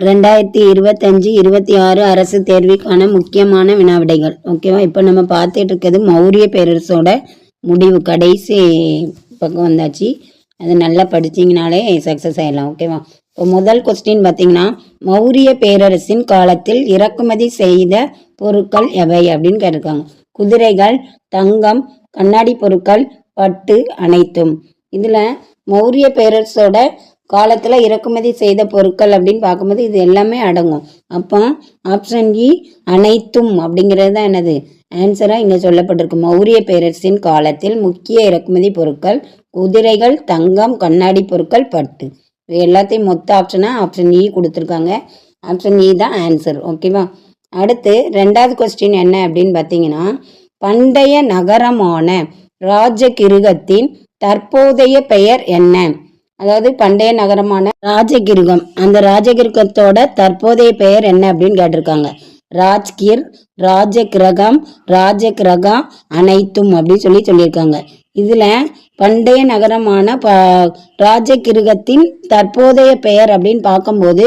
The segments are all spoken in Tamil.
2025-26 அரசு தேர்வுக்கான முக்கியமான வினாவிடைகள். ஓகேவா? இப்போ நம்ம பார்த்துட்டு இருக்கிறது மௌரிய பேரரசோட முடிவு, கடைசி பக்கம் வந்தாச்சு. அது நல்லா படிச்சிங்கனாலே சக்ஸஸ் ஆகிடலாம். ஓகேவா? இப்போ முதல் கொஸ்டின் பார்த்தீங்கன்னா, மௌரிய பேரரசின் காலத்தில் இறக்குமதி செய்த பொருட்கள் எவை அப்படின்னு கேட்டிருக்காங்க. குதிரைகள், தங்கம், கண்ணாடி பொருட்கள், பட்டு, அனைத்தும். இதில் மௌரிய பேரரசோட காலத்தில் இறக்குமதி செய்த பொருட்கள் அப்படின்னு பார்க்கும்போது இது எல்லாமே அடங்கும். அப்போ ஆப்ஷன் இ அனைத்தும் அப்படிங்கிறது தான் என்னது ஆன்சராக இங்கே சொல்லப்பட்டிருக்கு. மௌரிய பேரரசின் காலத்தில் முக்கிய இறக்குமதி பொருட்கள் குதிரைகள், தங்கம், கண்ணாடி பொருட்கள், பட்டு. இது எல்லாத்தையும் மொத்த ஆப்ஷனாக ஆப்ஷன் இ கொடுத்துருக்காங்க. ஆப்ஷன் இ தான் ஆன்சர். ஓகேவா? அடுத்து ரெண்டாவது கொஸ்டின் என்ன அப்படின்னு பார்த்தீங்கன்னா, பண்டைய நகரமான ராஜகிருகத்தின் தற்போதைய பெயர் என்ன? அதாவது பண்டைய நகரமான ராஜகிருகம், அந்த ராஜகிருகத்தோட தற்போதைய பெயர் என்ன அப்படின்னு கேட்டிருக்காங்க. ராஜ்கிர், ராஜகிரகம், ராஜகிரகா, அனைத்தும் அப்படின்னு சொல்லியிருக்காங்க. இதுல பண்டைய நகரமான ராஜகிருகத்தின் தற்போதைய பெயர் அப்படின்னு பார்க்கும்போது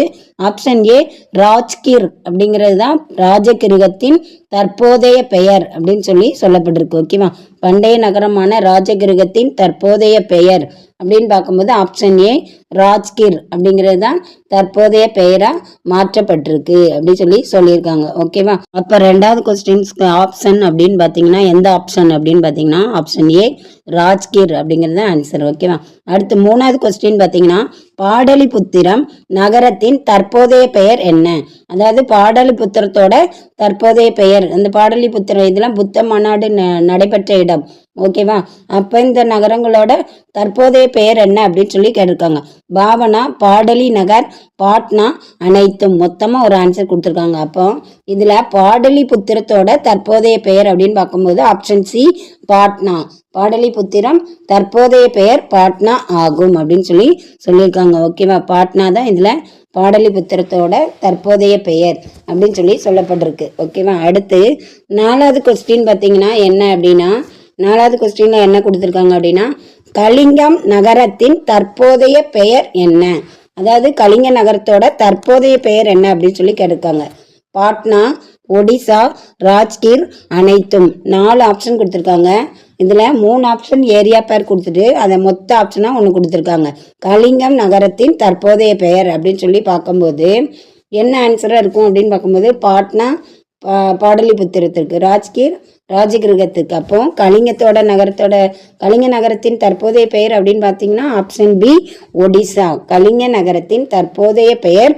ஆப்ஷன் ஏ ராஜ்கிர் அப்படிங்கிறது தான் ராஜகிருகத்தின் தற்போதைய பெயர் அப்படின்னு சொல்லப்பட்டிருக்கு. ஓகேவா? பண்டைய நகரமான ராஜகிருகத்தின் தற்போதைய பெயர் அப்படின்னு பார்க்கும்போது ஆப்ஷன் ஏ ராஜ்கிர் அப்படிங்கிறது தான் தற்போதைய பெயராக மாற்றப்பட்டிருக்கு அப்படின்னு சொல்லியிருக்காங்க. ஓகேவா? அப்போ ரெண்டாவது கொஸ்டின்ஸ்க்கு ஆப்ஷன் அப்படின்னு பார்த்தீங்கன்னா எந்த ஆப்ஷன் அப்படின்னு பார்த்தீங்கன்னா ஆப்ஷன் ஏ ராஜ்கிர் அப்படிங்கிறது தான் ஆன்சர். ஓகேவா? அடுத்து மூணாவது கொஸ்டின் பார்த்தீங்கன்னா, பாடலிபுத்திரம் நகரத்தின் தற்போதைய பெயர் என்ன? அதாவது பாடலிபுத்திரத்தோட தற்போதைய பெயர், அந்த பாடலிபுத்திரம் இதெல்லாம் புத்த மாநாடு நடைபெற்ற இடம். ஓகேவா? அப்போ இந்த நகரங்களோட தற்போதைய பெயர் என்ன அப்படின்னு கேட்டிருக்காங்க. பாவனா, பாடலி நகர், பாட்னா, அனைத்தும். மொத்தமாக ஒரு ஆன்சர் கொடுத்துருக்காங்க. அப்போ இதில் பாடலிபுத்திரத்தோட தற்போதைய பெயர் அப்படின்னு பார்க்கும்போது ஆப்ஷன் சி பாட்னா. பாடலிபுத்திரம் தற்போதைய பெயர் பாட்னா ஆகும் அப்படின்னு சொல்லியிருக்காங்க. ஓகேவா? பாட்னா தான் இதில் பாடலிபுத்திரத்தோட தற்போதைய பெயர் அப்படின்னு சொல்லப்பட்டிருக்கு. ஓகேவா? அடுத்து நாலாவது கொஸ்டின் பார்த்தீங்கன்னா என்ன அப்படின்னா, நாலாவது கொஸ்டின்ல என்ன கொடுத்துருக்காங்க அப்படின்னா, கலிங்கம் நகரத்தின் தற்போதைய பெயர் என்ன? அதாவது கலிங்க நகரத்தோட தற்போதைய பெயர் என்ன அப்படின்னு கேட்டிருக்காங்க. பாட்னா, ஒடிசா, ராஜ்கிர், அனைத்தும். 4 ஆப்ஷன் கொடுத்துருக்காங்க. இதில் 3 ஆப்ஷன் ஏரியா பேர் கொடுத்துட்டு அதை மொத்த ஆப்ஷனாக ஒன்று கொடுத்துருக்காங்க. கலிங்கம் நகரத்தின் தற்போதைய பெயர் அப்படின்னு பார்க்கும்போது என்ன ஆன்சராக இருக்கும் அப்படின்னு பார்க்கும்போது பாட்னா பாடலிபுத்திரத்திற்கு, ராஜ்கிர் ராஜகிருகத்துக்கு. அப்போ கலிங்க நகரத்தின் தற்போதைய பெயர் அப்படின்னு பார்த்தீங்கன்னா ஆப்ஷன் பி ஒடிசா. கலிங்க நகரத்தின் தற்போதைய பெயர்